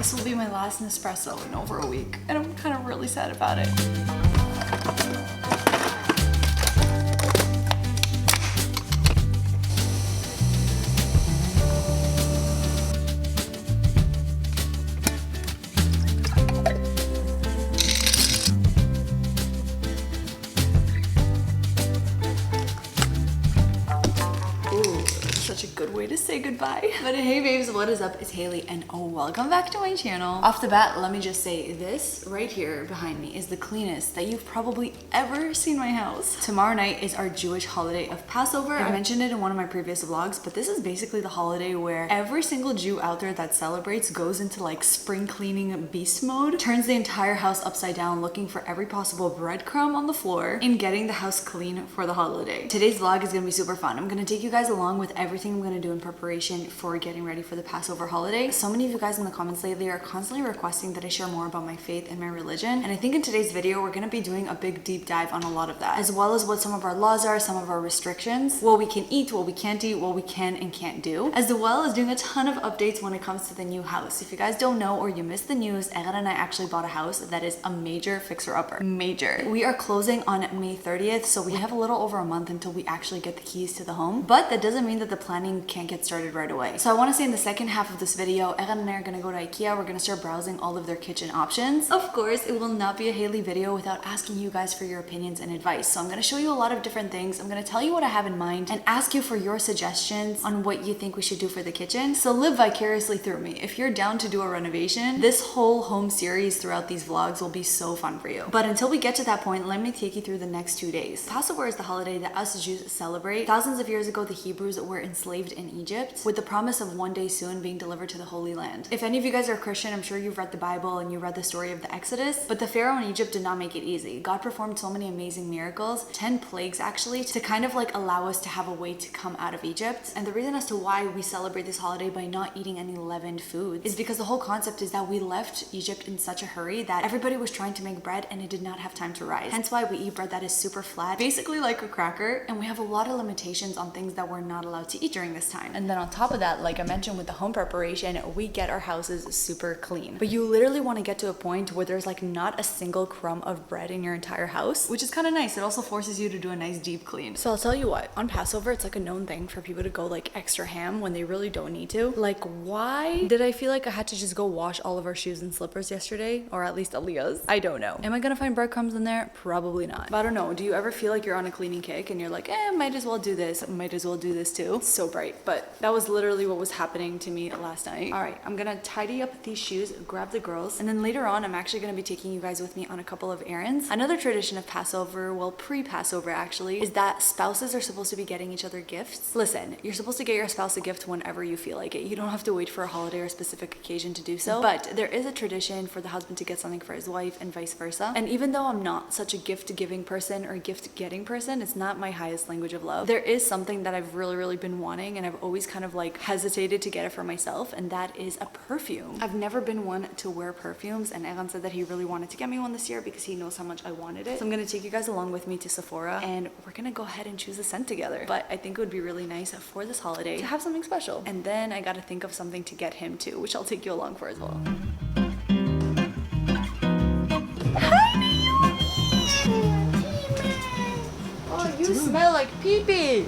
This will be my last Nespresso in over a week, and I'm kind of really sad about it. Such a good way to say goodbye. But hey babes, what is up? It's Haley and welcome back to my channel. Off the bat, let me just say this right here behind me is the cleanest that you've probably ever seen my house. Tomorrow night is our Jewish holiday of Passover. I mentioned it in one of my previous vlogs, but this is basically the holiday where every single Jew out there that celebrates goes into like spring cleaning beast mode, turns the entire house upside down looking for every possible breadcrumb on the floor in getting the house clean for the holiday. Today's vlog is gonna be super fun. I'm gonna take you guys along with everything I'm gonna do in preparation for getting ready for the Passover holiday. So many of you guys in the comments lately are constantly requesting that I share more about my faith and my religion, and I think in today's video we're gonna be doing a big deep dive on a lot of that, as well as what some of our laws are, some of our restrictions, what we can eat, what we can't eat, what we can and can't do, as well as doing a ton of updates when it comes to the new house. If you guys don't know or you missed the news, Egan and I actually bought a house that is a major fixer-upper. Major. We are closing on May 30th, so we have a little over a month until we actually get the keys to the home, but that doesn't mean that the planning can't get started right away. So I want to say in the second half of this video, Egan and I are going to go to Ikea. We're going to start browsing all of their kitchen options. Of course, it will not be a Haley video without asking you guys for your opinions and advice. So I'm going to show you a lot of different things. I'm going to tell you what I have in mind and ask you for your suggestions on what you think we should do for the kitchen. So live vicariously through me. If you're down to do a renovation, this whole home series throughout these vlogs will be so fun for you. But until we get to that point, let me take you through the next 2 days. Passover is the holiday that us Jews celebrate. Thousands of years ago, the Hebrews were enslaved in Egypt, with the promise of one day soon being delivered to the Holy Land. If any of you guys are Christian, I'm sure you've read the Bible and you read the story of the Exodus, but the Pharaoh in Egypt did not make it easy. God performed so many amazing miracles, 10 plagues actually, to kind of like allow us to have a way to come out of Egypt. And the reason as to why we celebrate this holiday by not eating any leavened foods is because the whole concept is that we left Egypt in such a hurry that everybody was trying to make bread and it did not have time to rise. Hence why we eat bread that is super flat, basically like a cracker, and we have a lot of limitations on things that we're not allowed to eat during this time. And then on top of that, like I mentioned with the home preparation, we get our houses super clean. But you literally want to get to a point where there's like not a single crumb of bread in your entire house, which is kind of nice. It also forces you to do a nice deep clean. So I'll tell you what, on Passover, it's like a known thing for people to go like extra ham when they really don't need to. Like, why did I feel like I had to just go wash all of our shoes and slippers yesterday? Or at least Aaliyah's? I don't know. Am I gonna find breadcrumbs in there? Probably not. But I don't know. Do you ever feel like you're on a cleaning kick and you're like, might as well do this, might as well do this too? It's so bright. But that was literally what was happening to me last night. All right, I'm gonna tidy up these shoes, grab the girls, and then later on I'm actually gonna be taking you guys with me on a couple of errands. Another tradition of Passover, well, pre-Passover actually, is that spouses are supposed to be getting each other gifts. Listen, you're supposed to get your spouse a gift whenever you feel like it. You don't have to wait for a holiday or a specific occasion to do so, but there is a tradition for the husband to get something for his wife and vice versa. And even though I'm not such a gift-giving person or gift-getting person, it's not my highest language of love, there is something that I've really been wanting, and I've always kind of like hesitated to get it for myself, and that is a perfume. I've never been one to wear perfumes, and Egan said that he really wanted to get me one this year because he knows how much I wanted it. So I'm gonna take you guys along with me to Sephora, and we're gonna go ahead and choose a scent together. But I think it would be really nice for this holiday to have something special. And then I gotta think of something to get him too, which I'll take you along for as well. Hi, Naomi! Oh, you smell like pee-pee.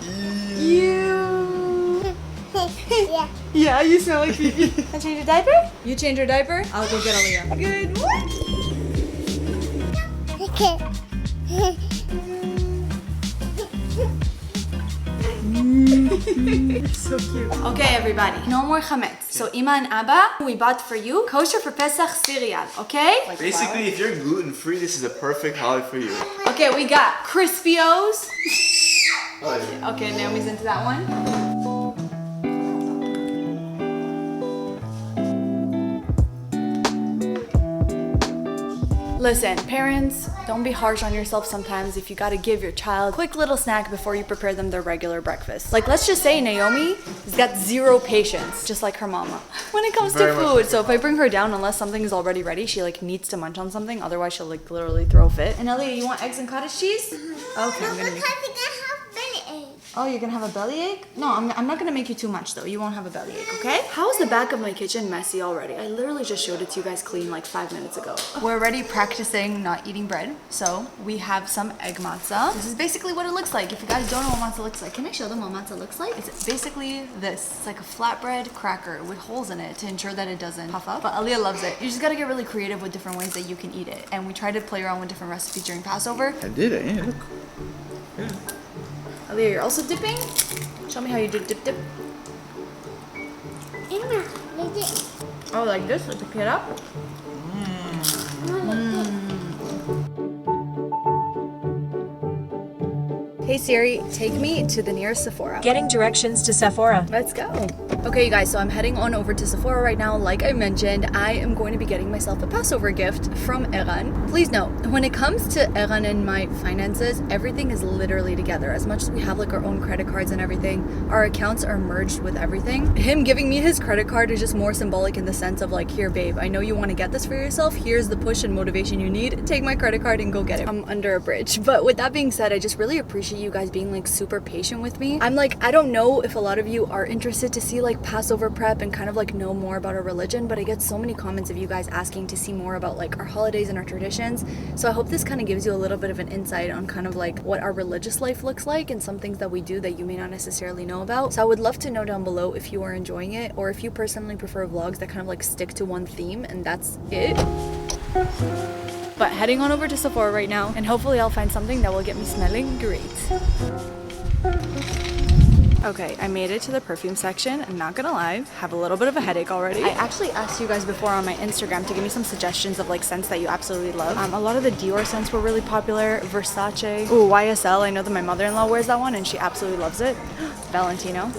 You. Yeah. Yeah, you smell like pee-pee. Can I change your diaper? You change your diaper? I'll go get Aaliyah. Good morning. Okay. So cute. Okay, everybody, no more chametz. So Ima and Abba, we bought for you kosher for Pesach cereal, okay? Like basically, if you're gluten-free, this is a perfect holiday for you. Okay, we got Crispios. Okay, Naomi's into that one. Listen, parents, don't be harsh on yourself sometimes if you gotta give your child a quick little snack before you prepare them their regular breakfast. Like, let's just say Naomi has got zero patience, just like her mama, when it comes to food. So if I bring her down, unless something is already ready, she like needs to munch on something, otherwise she'll like literally throw a fit. And Elliot, you want eggs and cottage cheese? Okay, I'm gonna make Because I have eggs. Oh, you're gonna have a bellyache? No, I'm not gonna make you too much though. You won't have a bellyache, okay? How is the back of my kitchen messy already? I literally just showed it to you guys clean like 5 minutes ago. We're already practicing not eating bread. So we have some egg matzah. This is basically what it looks like. If you guys don't know what matzah looks like, can I show them what matzah looks like? It's basically this. It's like a flatbread cracker with holes in it to ensure that it doesn't puff up. But Aaliyah loves it. You just gotta get really creative with different ways that you can eat it. And we tried to play around with different recipes during Passover. I did it, yeah. Yeah. Aaliyah, you're also dipping? Show me how you do dip. Emma, like this. Oh, like this? Like pick it up? Hey Siri, take me to the nearest Sephora. Getting directions to Sephora. Let's go. Okay, you guys, so I'm heading on over to Sephora right now. Like I mentioned, I am going to be getting myself a Passover gift from Eran. Please note, when it comes to Eran and my finances, everything is literally together. As much as we have like our own credit cards and everything, our accounts are merged with everything. Him giving me his credit card is just more symbolic in the sense of like, here babe, I know you want to get this for yourself. Here's the push and motivation you need. Take my credit card and go get it. I'm under a bridge. But with that being said, I just really appreciate you guys being like super patient with me. I'm like, I don't know if a lot of you are interested to see like Passover prep and kind of like know more about our religion, but I get so many comments of you guys asking to see more about like our holidays and our traditions. So I hope this kind of gives you a little bit of an insight on kind of like what our religious life looks like and some things that we do that you may not necessarily know about. So I would love to know down below if you are enjoying it or if you personally prefer vlogs that kind of like stick to one theme and that's it. But heading on over to Sephora right now, and hopefully I'll find something that will get me smelling great. Okay, I made it to the perfume section. I'm not gonna lie, have a little bit of a headache already. I actually asked you guys before on my Instagram to give me some suggestions of like scents that you absolutely love. A lot of the Dior scents were really popular. Versace. Ooh, YSL. I know that my mother-in-law wears that one and she absolutely loves it. Valentino.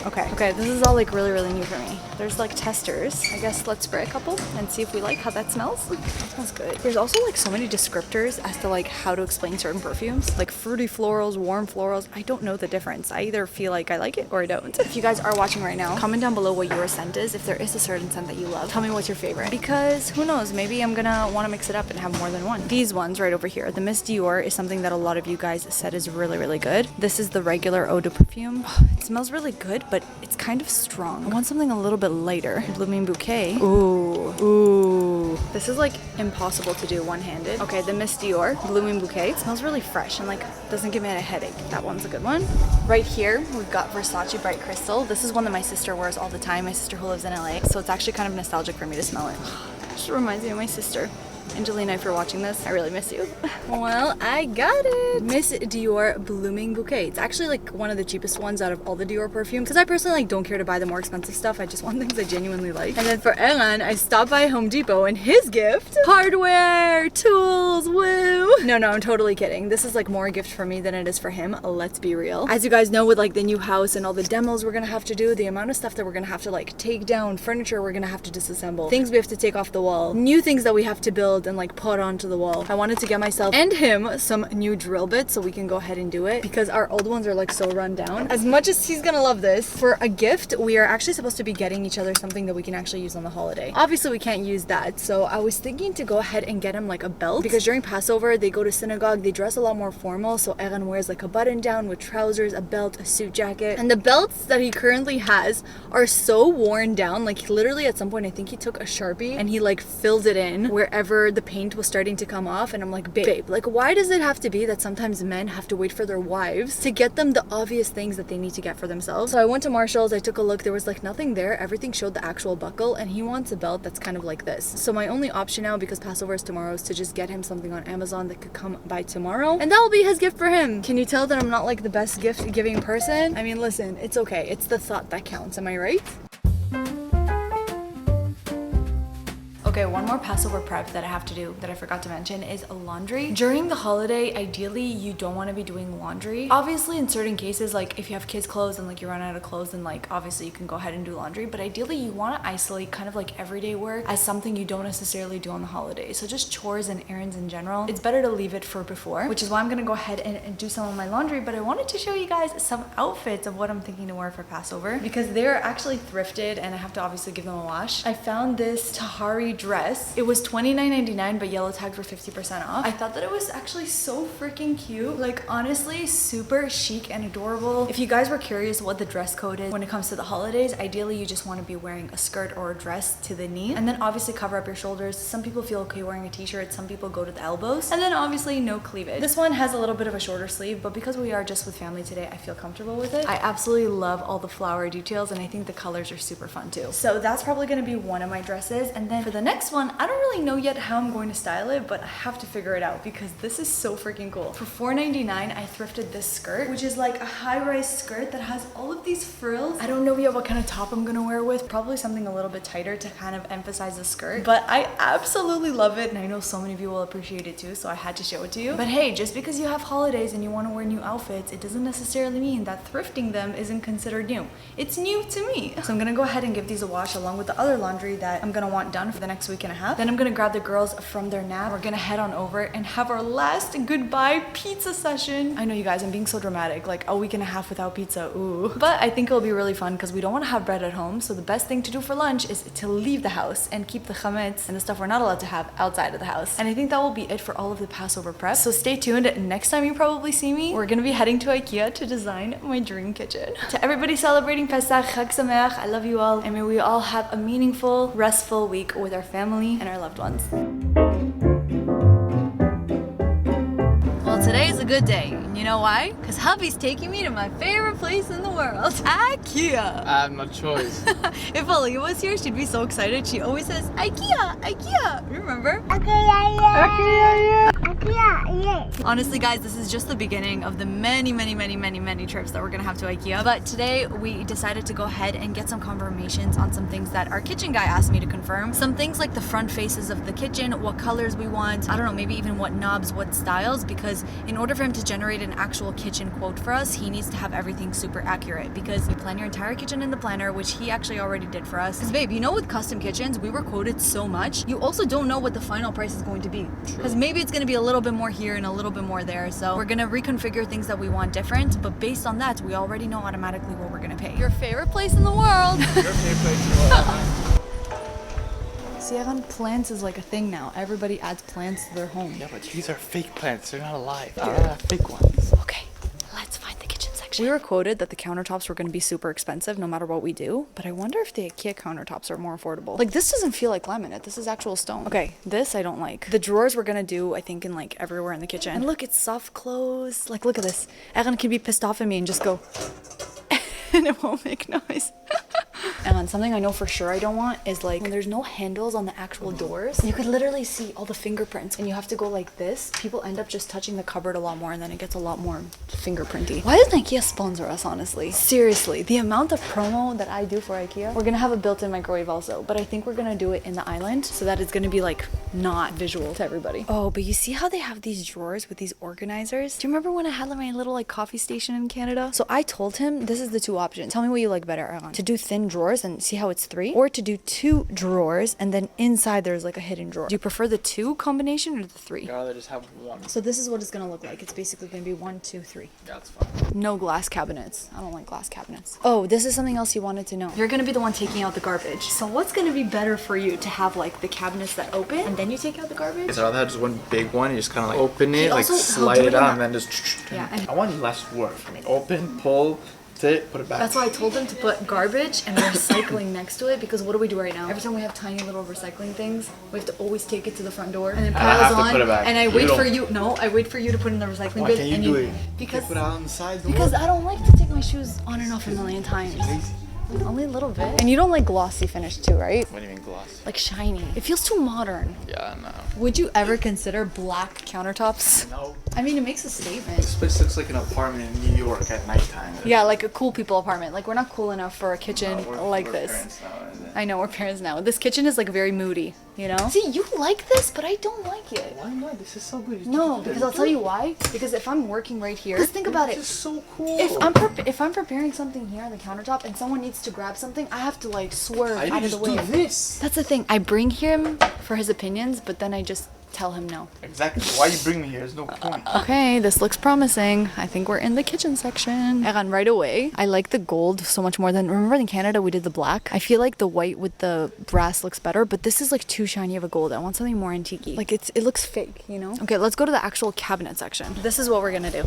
Okay, this is all like really new for me. There's like testers. I guess let's spray a couple and see if we like how that smells. That smells good. There's also like so many descriptors as to like how to explain certain perfumes. Like fruity florals, warm florals. I don't know the difference. I either feel like I like it or I don't. If you guys are watching right now, comment down below what your scent is. If there is a certain scent that you love, tell me what's your favorite. Because who knows, maybe I'm gonna want to mix it up and have more than one. These ones right over here, the Miss Dior is something that a lot of you guys said is really good. This is the regular eau de perfume. It smells really good, but it's kind of strong. I want something a little bit lighter. Blooming Bouquet. Ooh. This is like impossible to do one-handed. Okay, the Miss Dior Blooming Bouquet. It smells really fresh and like doesn't give me a headache. That one's a good one. Right here, we've got Versace Bright Crystal. This is one that my sister wears all the time. My sister who lives in LA. So it's actually kind of nostalgic for me to smell it. It just reminds me of my sister. Angelina, if you're watching this, I really miss you. Well, I got it. Miss Dior Blooming Bouquet. It's actually like one of the cheapest ones out of all the Dior perfumes because I personally like don't care to buy the more expensive stuff. I just want things I genuinely like. And then for Eran, I stopped by Home Depot and his gift, hardware, tools, woo. No, I'm totally kidding. This is like more a gift for me than it is for him. Let's be real. As you guys know, with like the new house and all the demos we're gonna have to do, the amount of stuff that we're gonna have to like take down, furniture we're gonna have to disassemble, things we have to take off the wall, new things that we have to build and like put onto the wall. I wanted to get myself and him some new drill bits so we can go ahead and do it because our old ones are like so run down. As much as he's gonna love this, for a gift, we are actually supposed to be getting each other something that we can actually use on the holiday. Obviously, we can't use that, so I was thinking to go ahead and get him like a belt because during Passover, they go to synagogue, they dress a lot more formal, so Eran wears like a button down with trousers, a belt, a suit jacket, and the belts that he currently has are so worn down, like literally at some point, I think he took a Sharpie and he like filled it in wherever the paint was starting to come off, and I'm like, babe, like why does it have to be that sometimes men have to wait for their wives to get them the obvious things that they need to get for themselves? So I went to Marshall's, I took a look, there was like nothing there, everything showed the actual buckle, and he wants a belt that's kind of like this. So my only option now, because Passover is tomorrow, is to just get him something on Amazon that could come by tomorrow, and that will be his gift for him. Can you tell that I'm not like the best gift giving person? I mean, listen, it's okay, it's the thought that counts, am I right? Okay, one more Passover prep that I have to do that I forgot to mention is laundry. During the holiday, ideally, you don't want to be doing laundry. Obviously, in certain cases, like if you have kids' clothes and like you run out of clothes, then like obviously you can go ahead and do laundry. But ideally, you want to isolate kind of like everyday work as something you don't necessarily do on the holidays. So just chores and errands in general, it's better to leave it for before, which is why I'm gonna go ahead and do some of my laundry. But I wanted to show you guys some outfits of what I'm thinking to wear for Passover because they're actually thrifted and I have to obviously give them a wash. I found this Tahari dress. It was $29.99, but yellow tagged for 50% off. I thought that it was actually so freaking cute. Like honestly, super chic and adorable. If you guys were curious what the dress code is when it comes to the holidays, ideally you just want to be wearing a skirt or a dress to the knee, and then obviously cover up your shoulders. Some people feel okay wearing a t-shirt, some people go to the elbows, and then obviously no cleavage. This one has a little bit of a shorter sleeve, but because we are just with family today, I feel comfortable with it. I absolutely love all the flower details, and I think the colors are super fun too. So that's probably going to be one of my dresses. And then for the next one, I don't really know yet how I'm going to style it, but I have to figure it out because this is so freaking cool. For $4.99, I thrifted this skirt, which is like a high-rise skirt that has all of these frills. I don't know yet what kind of top I'm gonna wear with. Probably something a little bit tighter to kind of emphasize the skirt, but I absolutely love it, and I know so many of you will appreciate it too, so I had to show it to you. But hey, just because you have holidays and you want to wear new outfits, it doesn't necessarily mean that thrifting them isn't considered new. It's new to me. So I'm gonna go ahead and give these a wash along with the other laundry that I'm gonna want done for the next week and a half. Then I'm gonna grab the girls from their nap. We're gonna head on over and have our last goodbye pizza session. I know you guys, I'm being so dramatic, like a week and a half without pizza, ooh. But I think it'll be really fun because we don't want to have bread at home, so the best thing to do for lunch is to leave the house and keep the chametz and the stuff we're not allowed to have outside of the house. And I think that will be it for all of the Passover prep. So stay tuned. Next time you probably see me, we're gonna be heading to Ikea to design my dream kitchen. To everybody celebrating Pesach, Chag Sameach, I love you all, and may we all have a meaningful, restful week with our family and our loved ones. Well, today is a good day. You know why? Because hubby's taking me to my favorite place in the world, Ikea. I have no choice. If Aliyah was here, she'd be so excited. She always says, Ikea, Ikea. Remember? Honestly, guys, this is just the beginning of the many trips that we're gonna have to Ikea. But today we decided to go ahead and get some confirmations on some things that our kitchen guy asked me to confirm. Some things like the front faces of the kitchen, what colors we want, I don't know, maybe even what knobs, what styles, because in order for him to generate an actual kitchen quote for us, he needs to have everything super accurate, because you plan your entire kitchen in the planner, which he actually already did for us. Because babe, you know, with custom kitchens, we were quoted so much, you also don't know what the final price is going to be. Because maybe it's gonna be a little bit more here and a little bit more there. So we're gonna reconfigure things that we want different, but based on that, we already know automatically what we're gonna pay. Your favorite place in the world. Your favorite place in the world. See, Evan, plants is like a thing now. Everybody adds plants to their home. Yeah, but these are fake plants. They're not alive. They're fake ones. Okay, let's find the kitchen section. We were quoted that the countertops were going to be super expensive no matter what we do, but I wonder if the Ikea countertops are more affordable. Like, this doesn't feel like laminate. This is actual stone. Okay, this I don't like. The drawers we're going to do, I think, in like everywhere in the kitchen. And look, it's soft close. Like, look at this. Evan could be pissed off at me and just go and it won't make noise. And something I know for sure I don't want is like when there's no handles on the actual doors, you could literally see all the fingerprints and you have to go like this. People end up just touching the cupboard a lot more and then it gets a lot more fingerprinty. Why doesn't Ikea sponsor us, honestly? Seriously, the amount of promo that I do for Ikea. We're gonna have a built-in microwave also, but I think we're gonna do it in the island so that it's gonna be like not visual to everybody. Oh, but you see how they have these drawers with these organizers? Do you remember when I had like my little like coffee station in Canada? So I told him this is the two options. Tell me what you like better, Aaron. To do thin drawers and see how it's 3, or to do 2 drawers and then inside there's like a hidden drawer. Do you prefer the 2 combination or the 3? I'd rather just have one. So this is what it's gonna look like. It's basically gonna be 1, 2, 3. Yeah, that's fine. No glass cabinets. I don't like glass cabinets. Oh, this is something else you wanted to know. You're gonna be the one taking out the garbage. So what's gonna be better for you, to have like the cabinets that open and then you take out the garbage? So I'd rather have just one big one. You just kind of like open it, like also- slide he'll do it it in out, that- and then just. Yeah, and- I want less work. I mean, open, pull, sit, put it back. That's why I told them to put garbage and recycling next to it, because what do we do right now? Every time we have tiny little recycling things, we have to always take it to the front door and then I piles have to on. put it back. And I You wait for don't. you. No, I wait for you to put in the recycling Why bin. can't you and do it? Because Put it out on the side door. because I don't like to take my shoes on and off a million times. Only a little bit. And you don't like glossy finish too, right? What do you mean gloss? Like shiny. It feels too modern. Yeah, no. Would you ever consider black countertops? No. I mean, it makes a statement. This place looks like an apartment in New York at nighttime. Yeah, like a cool people apartment. Like, we're not cool enough for a kitchen We're like this. parents now, isn't it? I know, we're parents now. This kitchen is like very moody, you know? See, you like this, but I don't like it. Why not? This is so good. No, because I'll tell you why. Because if I'm working right here, just think about This it. is so cool. If I'm preparing something here on the countertop and someone needs to grab something, I have to like swerve I out of just the way. do this. That's the thing. I bring him for his opinions, but then I just tell him no. Exactly. Why you bring me here? There's no point. Okay, this looks promising. I think we're in the kitchen section. And right away, I like the gold so much more than, remember in Canada we did the black? I feel like the white with the brass looks better, but this is like too shiny of a gold. I want something more antique-y. Like it looks fake, you know? Okay, let's go to the actual cabinet section. This is what we're gonna do.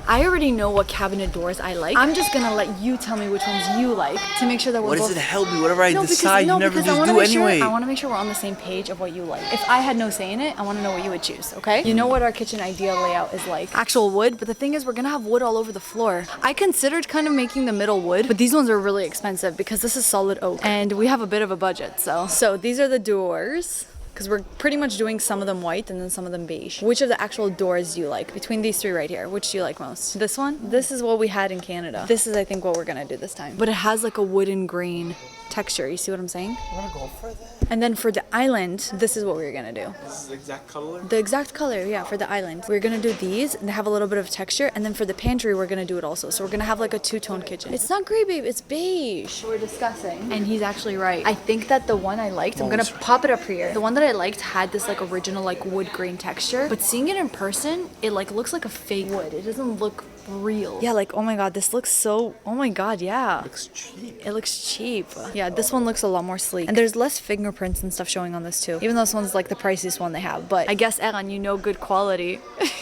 I already know what cabinet doors I like. I'm just gonna let you tell me which ones you like to make sure that we're What both... does it help me? Whatever I decide, no, you never because just I wanna do make anyway. Sure, I want to make sure we're on the same page of what you like. If I had no say in it, I want to know what you would choose, okay? You know what our kitchen ideal layout is like. Actual wood, but the thing is we're gonna have wood all over the floor. I considered kind of making the middle wood, but these ones are really expensive because this is solid oak and we have a bit of a budget, so these are the doors. Because we're pretty much doing some of them white and then some of them beige. Which of the actual doors do you like? Between these three right here, which do you like most? This one? This is what we had in Canada. This is, I think, what we're gonna do this time. But it has like a wooden grain texture. You see what I'm saying? You wanna go for that? And then for the island, this is what we're gonna do. This is the exact color? The exact color, yeah, for the island. We're gonna do these and they have a little bit of texture. And then for the pantry, we're gonna do it also. So we're gonna have like a two-tone kitchen. It's not gray, babe, it's beige. We're discussing. And he's actually right. I think that the one I liked, I'm gonna pop it up here. The one that I liked had this like original like wood grain texture. But seeing it in person, it like looks like a fake wood. It doesn't look real. Yeah, like, oh my god, this looks so, oh my god, yeah. Looks cheap. It looks cheap. Yeah, this one looks a lot more sleek. And there's less fingerprints and stuff showing on this too. Even though this one's like the priciest one they have. But I guess, Eran, you know good quality.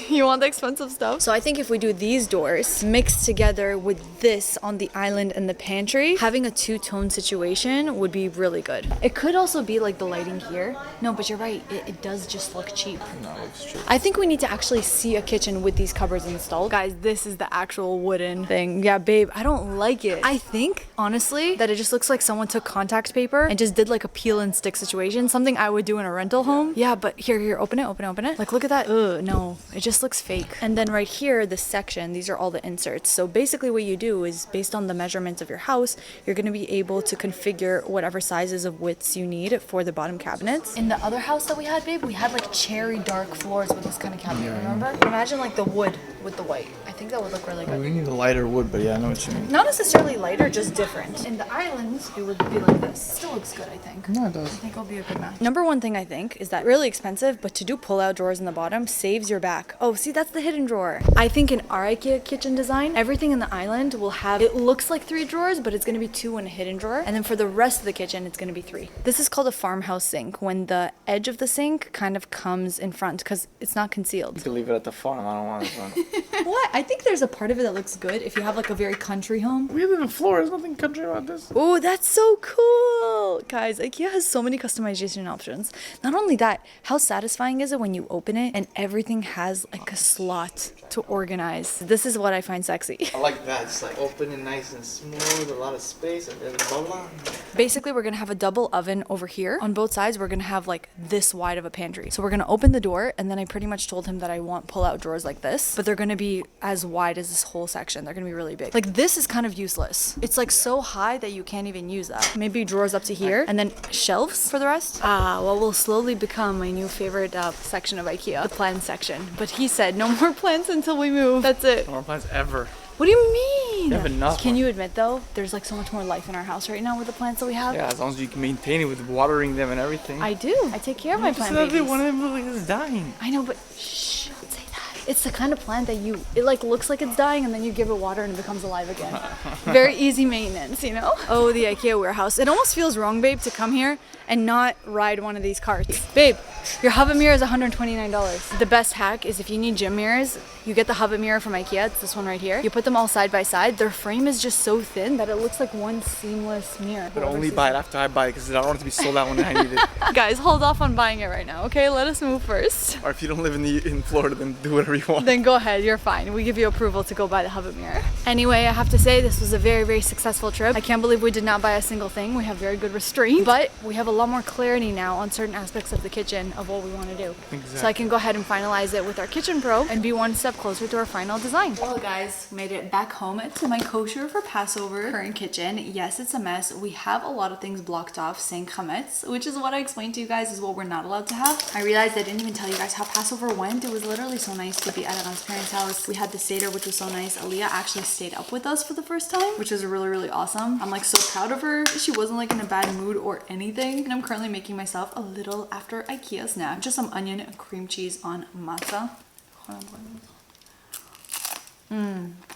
You want the expensive stuff? So I think if we do these doors mixed together with this on the island and the pantry, having a two-tone situation would be really good. It could also be like the lighting here. No, but you're right. It does just look cheap. No, it looks cheap. I think we need to actually see a kitchen with these cupboards installed. Guys, this is the actual wooden thing. Yeah, babe, I don't like it. I think, honestly, that it just looks like someone took contact paper and just did like a peel and stick situation. Something I would do in a rental home. Yeah, but here, open it. Like, look at that. Ugh, no, it just looks fake. And then right here, this section, these are all the inserts. So basically what you do is based on the measurements of your house, you're gonna be able to configure whatever sizes of widths you need for the bottom cabinets. In the other house that we had, babe, we had like cherry dark floors with this kind of cabinet, remember? Imagine like the wood with the white. I think that would look really good. We need a lighter wood, but yeah, I know what you mean. Not necessarily lighter, just different. In the islands, it would be like this. Still looks good, I think. No, it does. I think it'll be a good match. Number one thing I think is that really expensive, but to do pull-out drawers in the bottom saves your back. Oh, see, that's the hidden drawer. I think in our Ikea kitchen design, everything in the island will have, it looks like 3 drawers, but it's gonna be 2 in a hidden drawer. And then for the rest of the kitchen, it's gonna be 3. This is called a farmhouse sink, when the edge of the sink kind of comes in front because it's not concealed. You can leave it at the farm. I don't want this one. What? I think there's a part of it that looks good if you have like a very country home. We live in Florida. There's nothing country about this. Oh, that's so cool. Guys, Ikea has so many customization options. Not only that, how satisfying is it when you open it and everything has like a slot to organize? This is what I find sexy. I like that. It's like open and nice and smooth, a lot of space, and then blah blah. Basically, we're gonna have a double oven over here. On both sides, we're gonna have like this wide of a pantry. So we're gonna open the door, and then I pretty much told him that I want pull-out drawers like this, but they're gonna be as wide as this whole section. They're gonna be really big. Like, this is kind of useless. It's like so high that you can't even use that. Maybe drawers up to here, and then shelves for the rest. What will slowly become my new favorite section of Ikea, the plant section. But he said no more plants until we move. That's it. No more plants ever. What do you mean? You have enough. Can you admit though, there's like so much more life in our house right now with the plants that we have? Yeah, as long as you can maintain it with watering them and everything. I do. I take care of my plant Every babies. one of them is dying. I know, but shh, don't say that. It's the kind of plant that it like looks like it's dying and then you give it water and it becomes alive again. Very easy maintenance, you know? Oh, the Ikea warehouse. It almost feels wrong, babe, to come here and not ride one of these carts. Babe, your Hobbit mirror is $129. The best hack is if you need gym mirrors, you get the Hobbit mirror from Ikea. It's this one right here. You put them all side by side. Their frame is just so thin that it looks like one seamless mirror. But only buy it after I buy it because I don't want it to be sold out when I need it. Guys, hold off on buying it right now, okay? Let us move first. Or if you don't live in Florida, then do whatever you want. Then go ahead, you're fine. We give you approval to go buy the Hobbit mirror. Anyway, I have to say this was a very, very successful trip. I can't believe we did not buy a single thing. We have very good restraint, but we have a lot more clarity now on certain aspects of the kitchen of what we want to do. Exactly. So I can go ahead and finalize it with our kitchen pro and be one step closer to our final design. Well guys, made it back home to my kosher for Passover current kitchen. Yes, it's a mess. We have a lot of things blocked off saying chametz, which is what I explained to you guys is what we're not allowed to have. I realized I didn't even tell you guys how Passover went. It was literally so nice to be at Eran's parents' house. We had the Seder, which was so nice. Aaliyah actually stayed up with us for the first time, which is really, really awesome. I'm like so proud of her. She wasn't like in a bad mood or anything. And I'm currently making myself a little after Ikea a snack. Just some onion and cream cheese on matzah.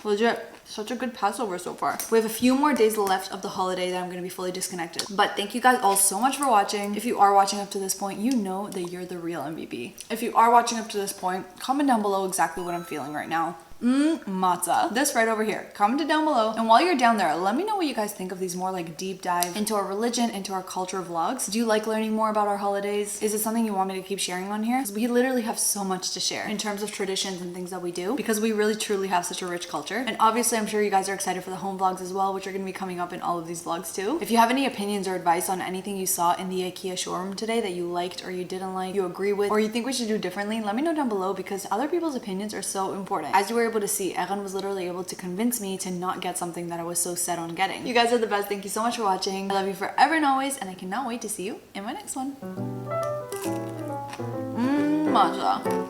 Legit, such a good Passover so far. We have a few more days left of the holiday that I'm going to be fully disconnected. But thank you guys all so much for watching. If you are watching up to this point, you know that you're the real MVP. If you are watching up to this point, comment down below exactly what I'm feeling right now. Matzah. This right over here. Comment it down below. And while you're down there, let me know what you guys think of these more like deep dive into our religion, into our culture vlogs. Do you like learning more about our holidays? Is it something you want me to keep sharing on here? Because we literally have so much to share in terms of traditions and things that we do, because we really truly have such a rich culture. And obviously I'm sure you guys are excited for the home vlogs as well, which are going to be coming up in all of these vlogs too. If you have any opinions or advice on anything you saw in the Ikea showroom today that you liked or you didn't like, you agree with, or you think we should do differently, let me know down below, because other people's opinions are so important. As you were able to see, Eran was literally able to convince me to not get something that I was so set on getting. You guys are the best. Thank you so much for watching. I love you forever and always, and I cannot wait to see you in my next one. Matzah.